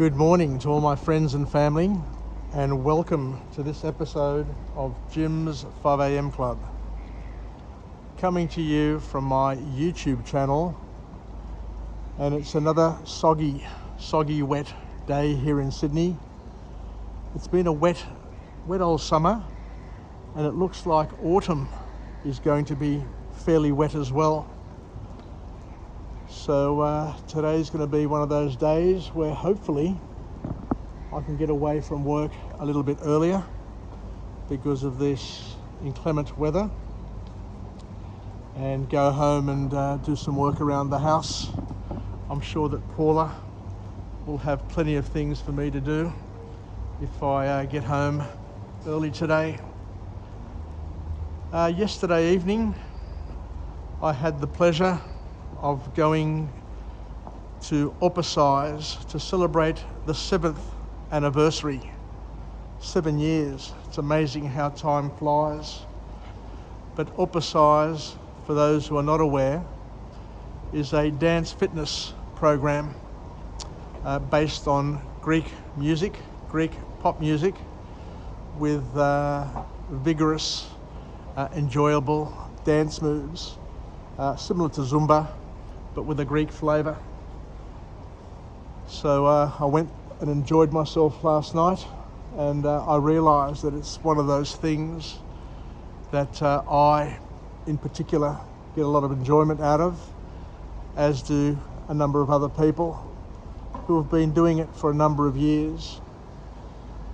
Good morning to all my friends and family, and welcome to this episode of Jim's 5am Club. Coming to you from my YouTube channel, and it's another soggy wet day here in Sydney. It's been a wet old summer, and it looks like autumn is going to be fairly wet as well. So today's going to be one of those days where hopefully I can get away from work a little bit earlier because of this inclement weather, and go home and do some work around the house. I'm sure that Paula will have plenty of things for me to do if I get home early today. Yesterday evening I had the pleasure of going to Opposize to celebrate the 7th anniversary. 7 years. It's amazing how time flies. But Opposize, for those who are not aware, is a dance fitness program based on Greek music, Greek pop music, with vigorous, enjoyable dance moves, similar to Zumba, but with a Greek flavour. So I went and enjoyed myself last night, and I realised that it's one of those things that I, in particular, get a lot of enjoyment out of, as do a number of other people who have been doing it for a number of years.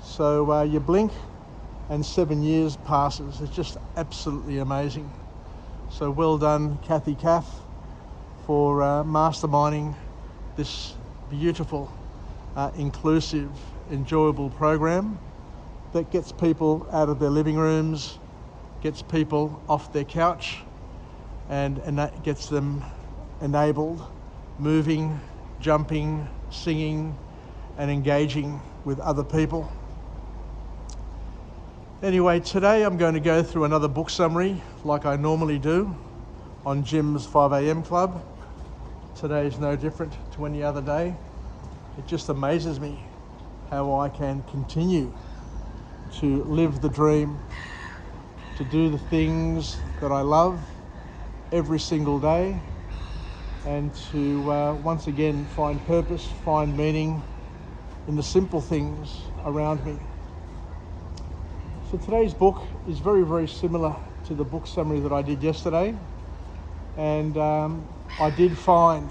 So you blink and 7 years passes. It's just absolutely amazing. So well done, Kathy Caff, for masterminding this beautiful, inclusive, enjoyable program that gets people out of their living rooms, gets people off their couch, and that gets them enabled, moving, jumping, singing, and engaging with other people. Anyway, today I'm going to go through another book summary like I normally do on Jim's 5am Club. Today is no different to any other day. It just amazes me how I can continue to live the dream, to do the things that I love every single day, and to once again find purpose, find meaning in the simple things around me. So today's book is very, very similar to the book summary that I did yesterday, and I did find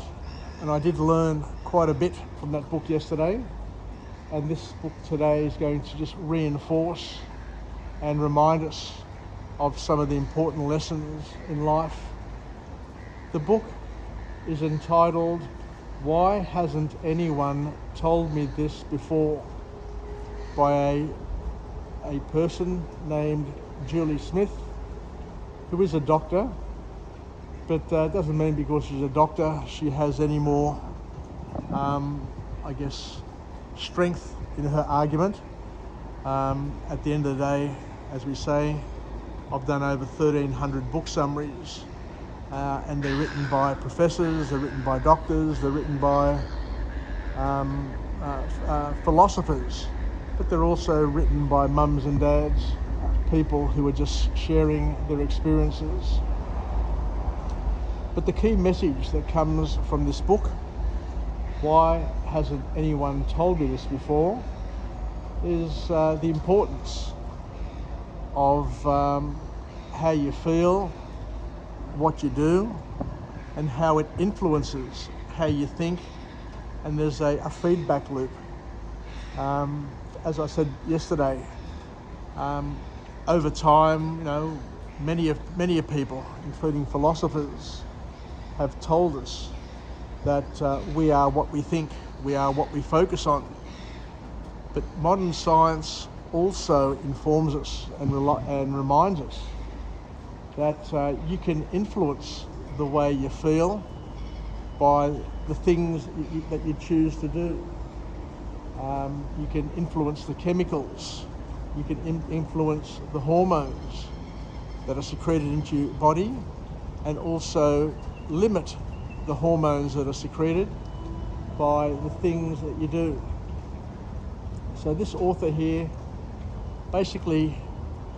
and I did learn quite a bit from that book yesterday, and this book today is going to just reinforce and remind us of some of the important lessons in life. The book is entitled "Why Hasn't Anyone Told Me This Before?" by a person named Julie Smith, who is a doctor, but doesn't mean because she's a doctor she has any more, strength in her argument. At the end of the day, as we say, I've done over 1,300 book summaries, and they're written by professors, they're written by doctors, they're written by philosophers, but they're also written by mums and dads, people who are just sharing their experiences. But the key message that comes from this book, "Why Hasn't Anyone Told Me This Before?" is the importance of how you feel, what you do, and how it influences how you think, and there's a feedback loop. As I said yesterday, over time, many people, including philosophers, have told us that we are what we think, we are what we focus on. But modern science also informs us and reminds us that you can influence the way you feel by the things that you choose to do. You can influence the chemicals, you can influence the hormones that are secreted into your body, and also limit the hormones that are secreted by the things that you do. So this author here basically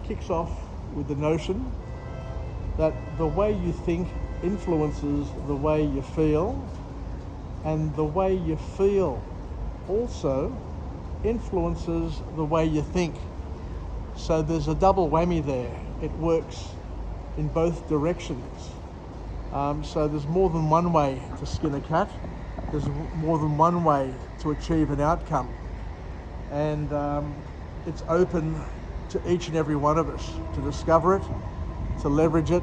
kicks off with the notion that the way you think influences the way you feel, and the way you feel also influences the way you think. So there's a double whammy there. It works in both directions. So there's more than one way to skin a cat. There's more than one way to achieve an outcome. And it's open to each and every one of us to discover it, to leverage it,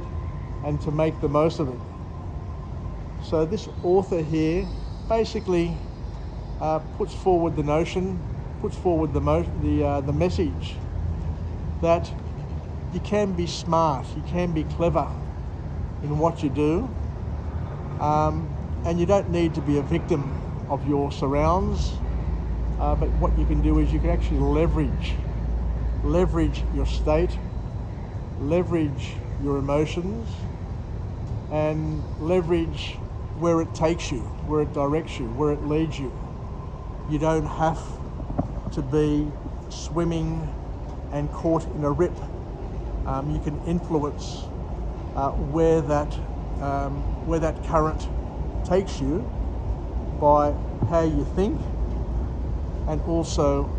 and to make the most of it. So this author here basically puts forward the notion, puts forward the message that you can be smart, you can be clever in what you do, and you don't need to be a victim of your surrounds, but what you can do is you can actually leverage your state, leverage your emotions, and leverage where it takes you, where it directs you, where it leads you. You don't have to be swimming and caught in a rip. You can influence where that current takes you by how you think, and also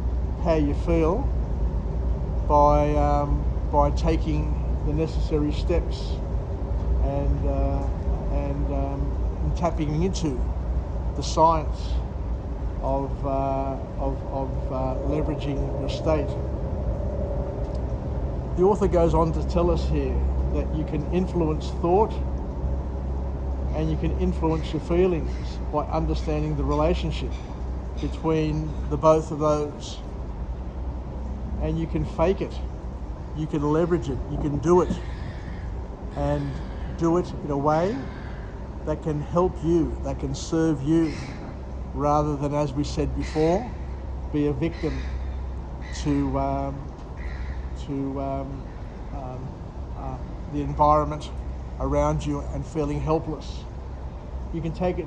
how you feel by taking the necessary steps and tapping into the science of leveraging your state. The author goes on to tell us here that you can influence thought and you can influence your feelings by understanding the relationship between the both of those. And you can fake it, you can leverage it, you can do it, and do it in a way that can help you, that can serve you, rather than, as we said before, be a victim to the environment around you and feeling helpless. You can take it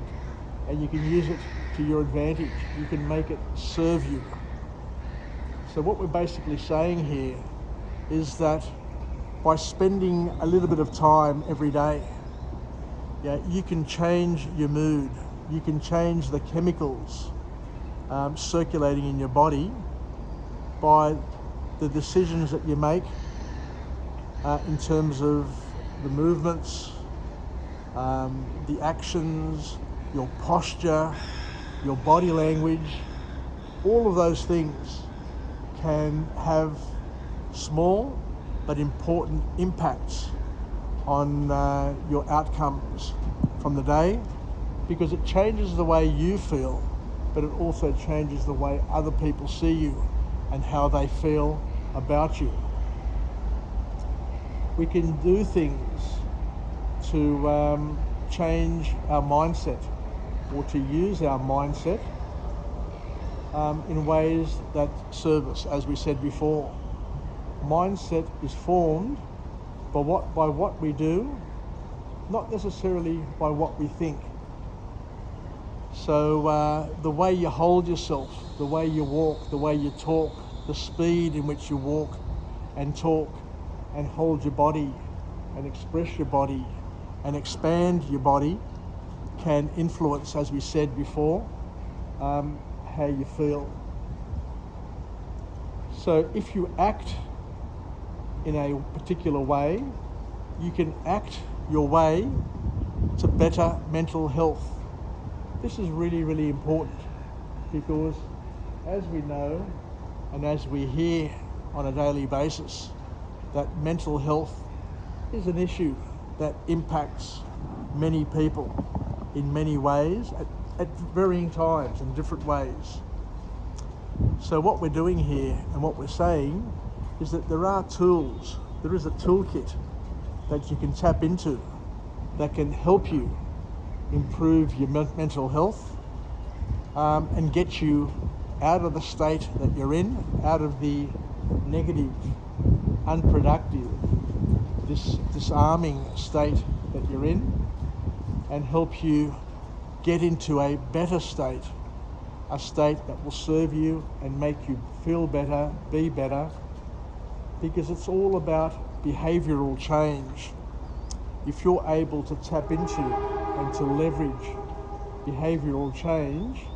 and you can use it to your advantage. You can make it serve you. So what we're basically saying here is that by spending a little bit of time every day, you can change your mood. You can change the chemicals circulating in your body by the decisions that you make in terms of the movements, the actions, your posture, your body language. All of those things can have small but important impacts on your outcomes from the day, because it changes the way you feel, but it also changes the way other people see you and how they feel about you. We can do things to change our mindset, or to use our mindset in ways that serve us. As we said before, mindset is formed by what we do, not necessarily by what we think. So the way you hold yourself, the way you walk, the way you talk, the speed in which you walk and talk and hold your body and express your body and expand your body can influence, as we said before, how you feel. So if you act in a particular way, you can act your way to better mental health. This is really, really important, because as we know and as we hear on a daily basis, that mental health is an issue that impacts many people in many ways at varying times in different ways. So what we're doing here and what we're saying is that there are tools, there is a toolkit that you can tap into that can help you improve your mental health and get you out of the state that you're in, out of the negative, unproductive, disarming state that you're in, and help you get into a better state, a state that will serve you and make you feel better, be better, because it's all about behavioural change. If you're able to tap into and to leverage behavioural change,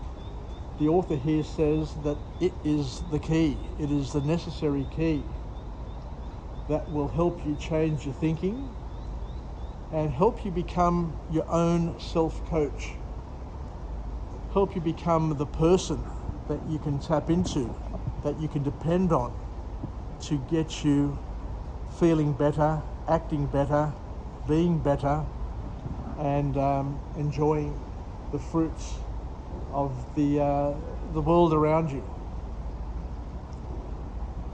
the author here says that it is the key, it is the necessary key that will help you change your thinking and help you become your own self-coach, help you become the person that you can tap into, that you can depend on to get you feeling better, acting better, being better, and enjoying the fruits of the world around you.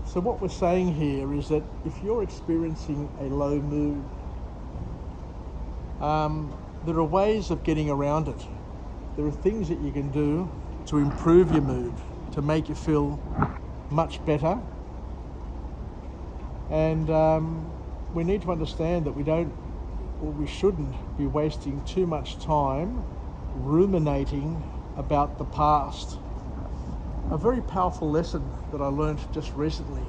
So what we're saying here is that if you're experiencing a low mood, there are ways of getting around it. There are things that you can do to improve your mood, to make you feel much better. And we need to understand that we shouldn't be wasting too much time ruminating about the past. A very powerful lesson that I learned just recently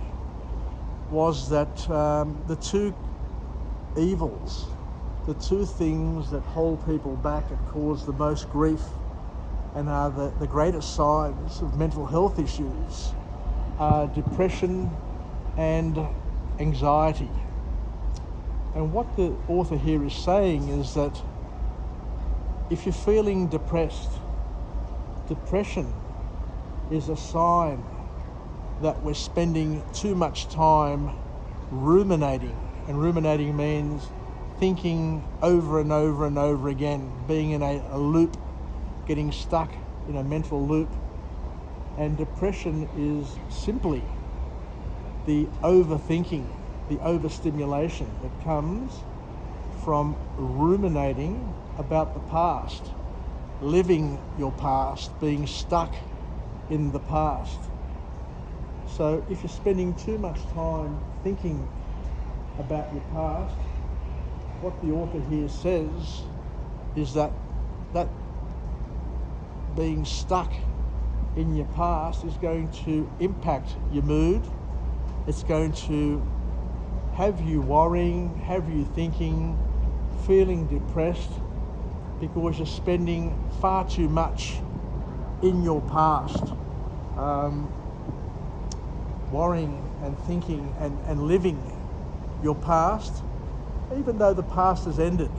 was that the two evils, the two things that hold people back and cause the most grief and are the greatest signs of mental health issues are depression and anxiety. And what the author here is saying is that if you're feeling depressed, depression is a sign that we're spending too much time ruminating. And ruminating means thinking over and over and over again, being in a loop, getting stuck in a mental loop. And depression is simply the overthinking, the overstimulation that comes from ruminating about the past, living your past, being stuck in the past. So if you're spending too much time thinking about your past, what the author here says is that being stuck in your past is going to impact your mood. It's going to have you worrying, have you thinking, feeling depressed, because you're spending far too much in your past, worrying and thinking and living your past, even though the past has ended,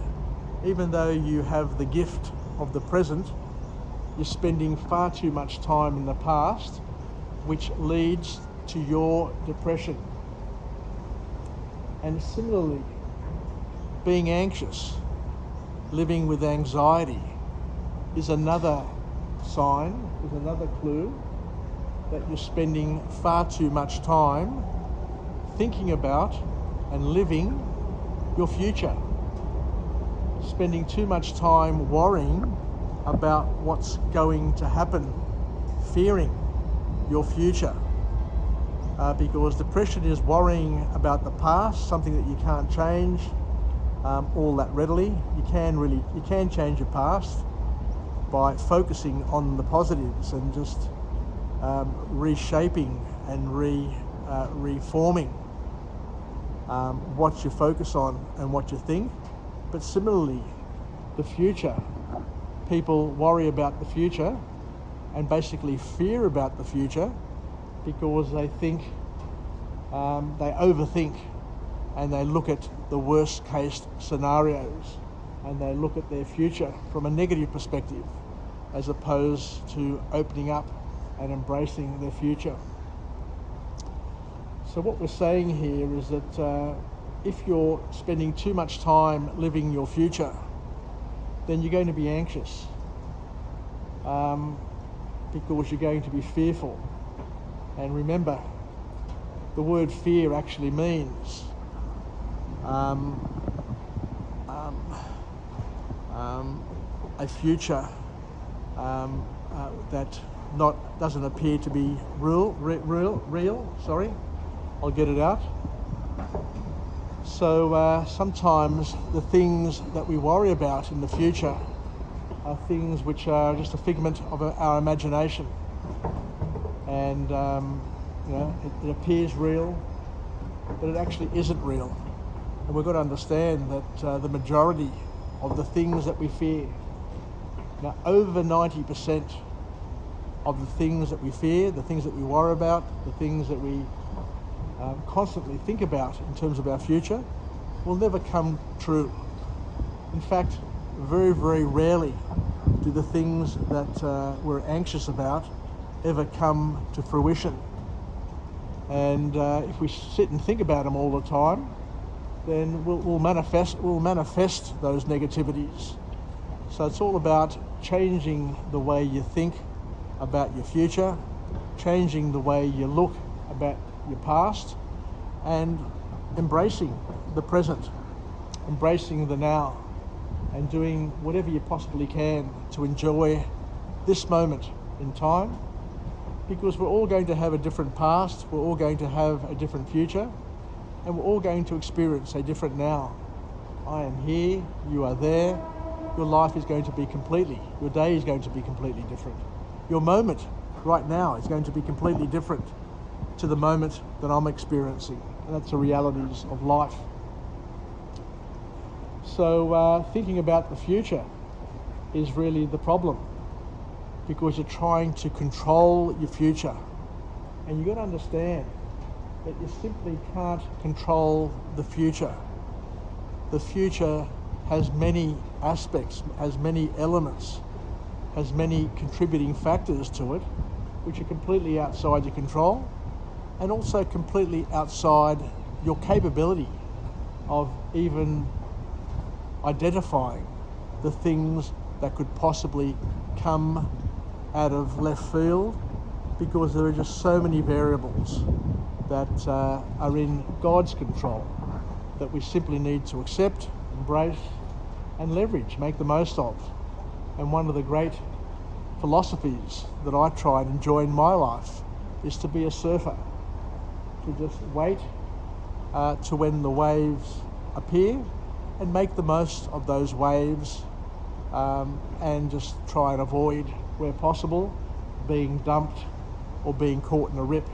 even though you have the gift of the present, you're spending far too much time in the past, which leads to your depression. And similarly, being anxious, living with anxiety is another sign, is another clue that you're spending far too much time thinking about and living your future. Spending too much time worrying about what's going to happen, fearing your future. Because depression is worrying about the past, something that you can't change all that readily. You can change your past by focusing on the positives and just reshaping and reforming what you focus on and what you think. But similarly, the future. People worry about the future and basically fear about the future because they think, they overthink, and they look at the worst case scenarios and they look at their future from a negative perspective as opposed to opening up and embracing their future. So what we're saying here is that if you're spending too much time living your future, then you're going to be anxious because you're going to be fearful. And remember, the word fear actually means a future that doesn't appear to be real. Sorry, I'll get it out. So sometimes the things that we worry about in the future are things which are just a figment of our imagination. and it appears real, but it actually isn't real. And we've got to understand that the majority of the things that we fear, now over 90% of the things that we fear, the things that we worry about, the things that we constantly think about in terms of our future, will never come true. In fact, very, very rarely do the things that we're anxious about ever come to fruition. And if we sit and think about them all the time, then we'll manifest those negativities. So it's all about changing the way you think about your future, changing the way you look about your past, and embracing the present, embracing the now, and doing whatever you possibly can to enjoy this moment in time, because we're all going to have a different past, we're all going to have a different future, and we're all going to experience a different now. I am here, you are there, your life is going to be your day is going to be completely different. Your moment right now is going to be completely different to the moment that I'm experiencing, and that's the realities of life. So thinking about the future is really the problem, because you're trying to control your future, and you've got to understand that you simply can't control the future. The future has many aspects, has many elements, has many contributing factors to it, which are completely outside your control, and also completely outside your capability of even identifying the things that could possibly come out of left field, because there are just so many variables that are in God's control that we simply need to accept, embrace, and leverage, make the most of. And one of the great philosophies that I try and enjoy in my life is to be a surfer, to just wait to when the waves appear and make the most of those waves, and just try and avoid, where possible, being dumped or being caught in a rip.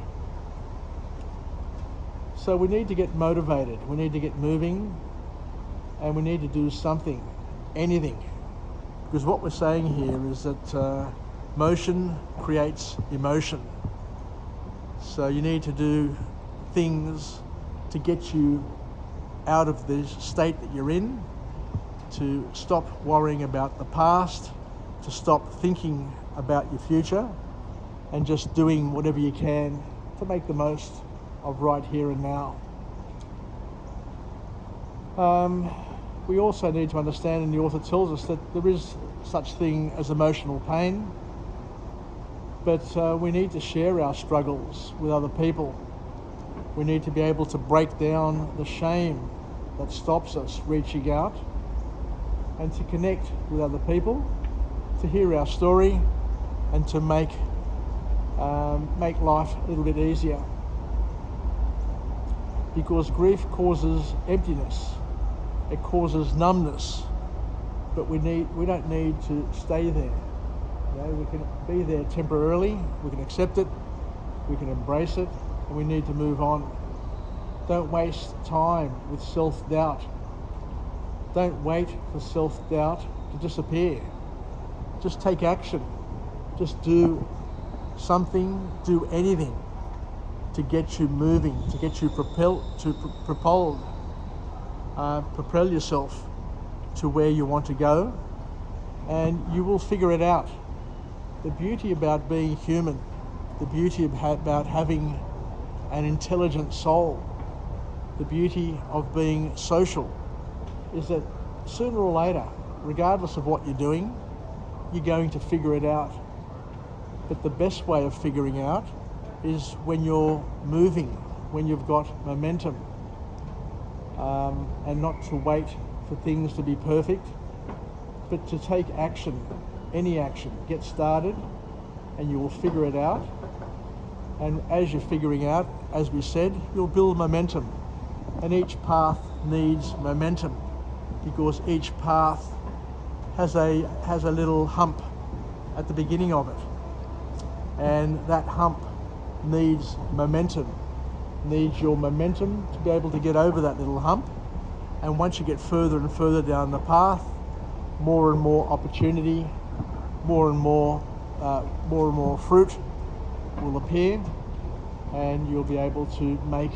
So we need to get motivated, we need to get moving, and we need to do something, anything. Because what we're saying here is that motion creates emotion. So you need to do things to get you out of the state that you're in, to stop worrying about the past, to stop thinking about your future, and just doing whatever you can to make the most of right here and now. We also need to understand, and the author tells us, that there is such thing as emotional pain, but we need to share our struggles with other people. We need to be able to break down the shame that stops us reaching out, and to connect with other people, to hear our story, and to make life a little bit easier. Because grief causes emptiness, it causes numbness, but we don't need to stay there. We can be there temporarily, we can accept it, we can embrace it, and we need to move on. Don't waste time with self-doubt. Don't wait for self-doubt to disappear. Just take action. Just do something, do anything to get you moving, to get you propel yourself to where you want to go, and you will figure it out. The beauty about being human, the beauty about having an intelligent soul, the beauty of being social, is that sooner or later, regardless of what you're doing, you're going to figure it out. But the best way of figuring out is when you're moving, when you've got momentum, and not to wait for things to be perfect, but to take action, any action. Get started, and you will figure it out. And as you're figuring out, as we said, you'll build momentum. And each path needs momentum, because each path has a little hump at the beginning of it. And that hump needs momentum, needs your momentum to be able to get over that little hump. And once you get further and further down the path, more and more opportunity, more and more fruit will appear, and you'll be able to make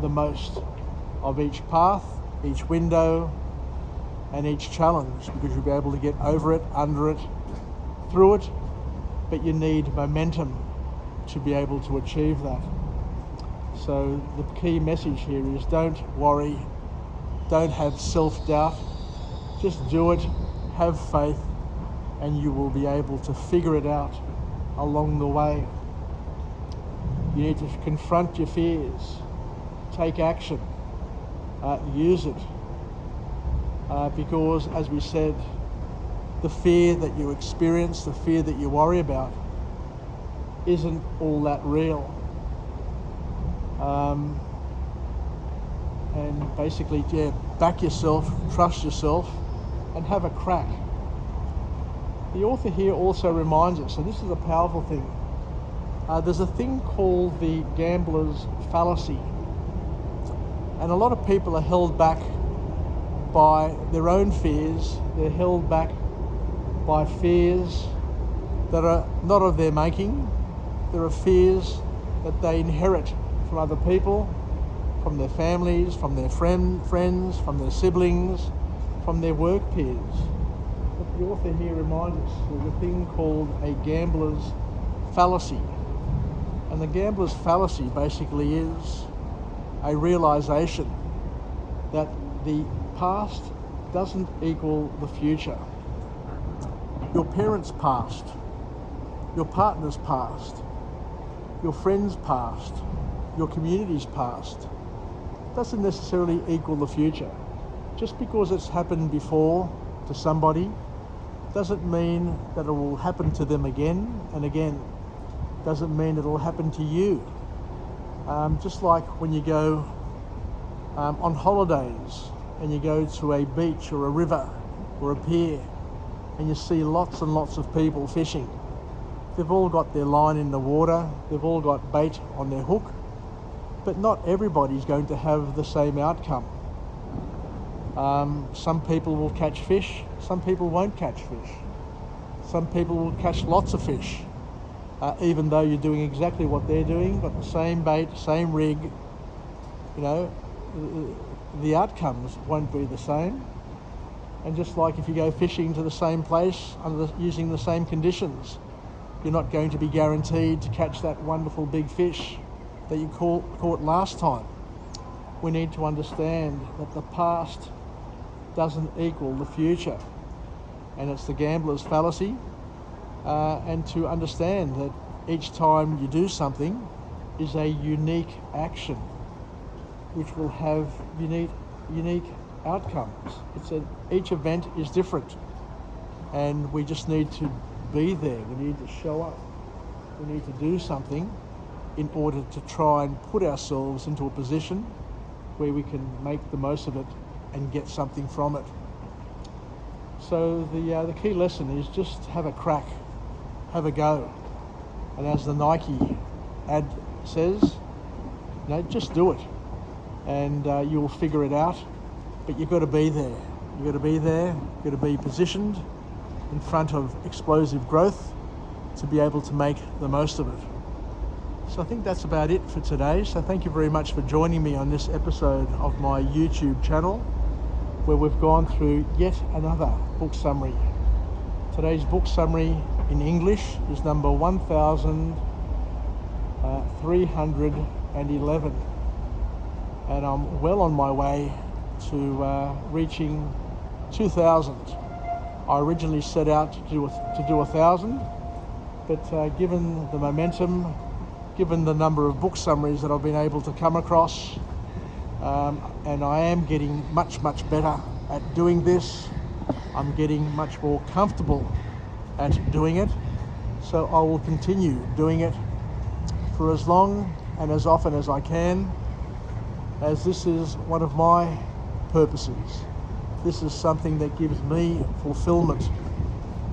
the most of each path, each window, and each challenge, because you'll be able to get over it, under it, through it, but you need momentum to be able to achieve that. So the key message here is don't worry, don't have self-doubt, just do it, have faith, and you will be able to figure it out along the way. You need to confront your fears, take action, use it, because as we said, the fear that you experience, the fear that you worry about, isn't all that real. And basically, back yourself, trust yourself, and have a crack. The author here also reminds us, and this is a powerful thing, there's a thing called the gambler's fallacy. And a lot of people are held back by their own fears. They're held back by fears that are not of their making. There are fears that they inherit from other people, from their families, from their friends, from their siblings, from their work peers. But the author here reminds us there's a thing called a gambler's fallacy. And the gambler's fallacy basically is a realization that the past doesn't equal the future. Your parents' past, your partner's past, your friend's past, your community's past doesn't necessarily equal the future. Just because it's happened before to somebody doesn't mean that it will happen to them again and again. Doesn't mean it will happen to you. Just like when you go on holidays and you go to a beach or a river or a pier and you see lots and lots of people fishing. They've all got their line in the water, they've all got bait on their hook, but not everybody's going to have the same outcome. Some people will catch fish, some people won't catch fish. Some people will catch lots of fish, even though you're doing exactly what they're doing, got the same bait, same rig. The outcomes won't be the same. And just like if you go fishing to the same place using the same conditions, you're not going to be guaranteed to catch that wonderful big fish that you caught last time. We need to understand that the past doesn't equal the future, and it's the gambler's fallacy, and to understand that each time you do something is a unique action which will have unique outcomes. Each event is different, and we just need to be there. We need to show up. We need to do something in order to try and put ourselves into a position where we can make the most of it and get something from it. So the key lesson is just have a crack, have a go. And as the Nike ad says, just do it, and you'll figure it out. But you've got to be there. You've got to be there. You've got to be positioned in front of explosive growth to be able to make the most of it. So I think that's about it for today. So thank you very much for joining me on this episode of my YouTube channel, where we've gone through yet another book summary. Today's book summary in English is number 1311, and I'm well on my way to reaching 2,000. I originally set out to do 1,000, but given the momentum, given the number of book summaries that I've been able to come across, and I am getting much better at doing this. I'm getting much more comfortable at doing it, so I will continue doing it for as long and as often as I can, as this is one of my purposes. This is something that gives me fulfillment,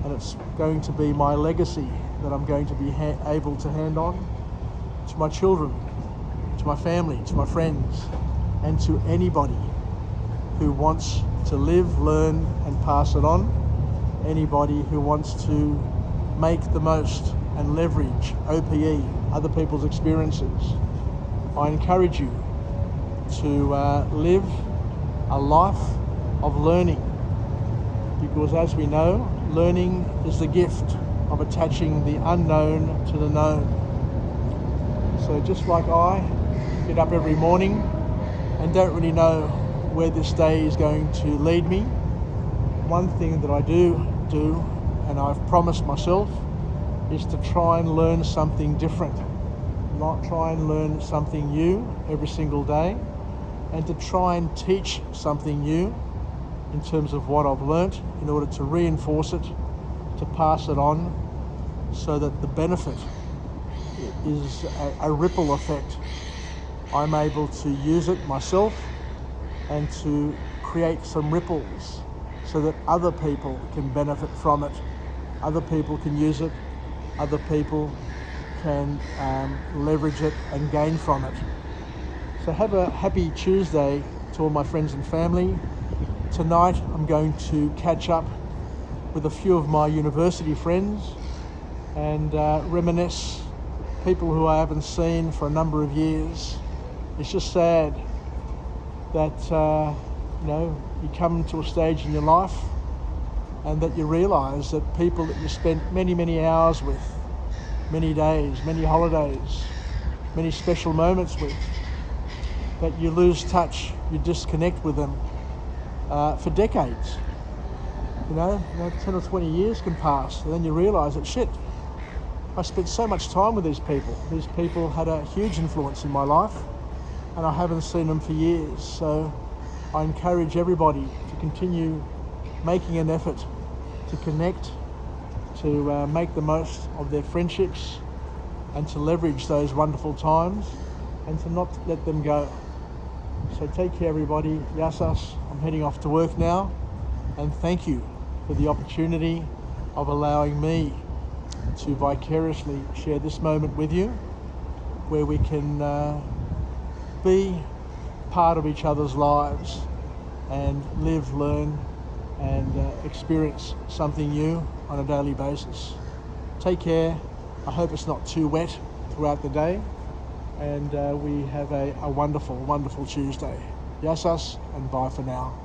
and it's going to be my legacy that I'm going to be able to hand on to my children, to my family, to my friends, and to anybody who wants to live, learn, and pass it on. Anybody who wants to make the most and leverage OPE, other people's experiences. I encourage you to live a life of learning, because as we know, learning is the gift of attaching the unknown to the known. So just like I get up every morning and don't really know where this day is going to lead me, one thing that I do, and I've promised myself, is to try and learn something different. Not try and learn something new every single day, and to try and teach something new in terms of what I've learnt, in order to reinforce it, to pass it on, so that the benefit is a ripple effect. I'm able to use it myself and to create some ripples so that other people can benefit from it. Other people can use it. Other people can leverage it and gain from it. So have a happy Tuesday to all my friends and family. Tonight I'm going to catch up with a few of my university friends and reminisce, people who I haven't seen for a number of years. It's just sad that you come to a stage in your life and that you realise that people that you spent many, many hours with, many days, many holidays, many special moments with, that you lose touch, you disconnect with them for decades. 10 or 20 years can pass, and then you realise that shit, I spent so much time with these people. These people had a huge influence in my life, and I haven't seen them for years. So I encourage everybody to continue making an effort to connect, to make the most of their friendships, and to leverage those wonderful times, and to not let them go. So take care, everybody. Yassas. I'm heading off to work now, and thank you for the opportunity of allowing me to vicariously share this moment with you, where we can be part of each other's lives and live, learn, and experience something new on a daily basis. Take care. I hope it's not too wet throughout the day, and we have a wonderful, wonderful Tuesday. Yassas, and bye for now.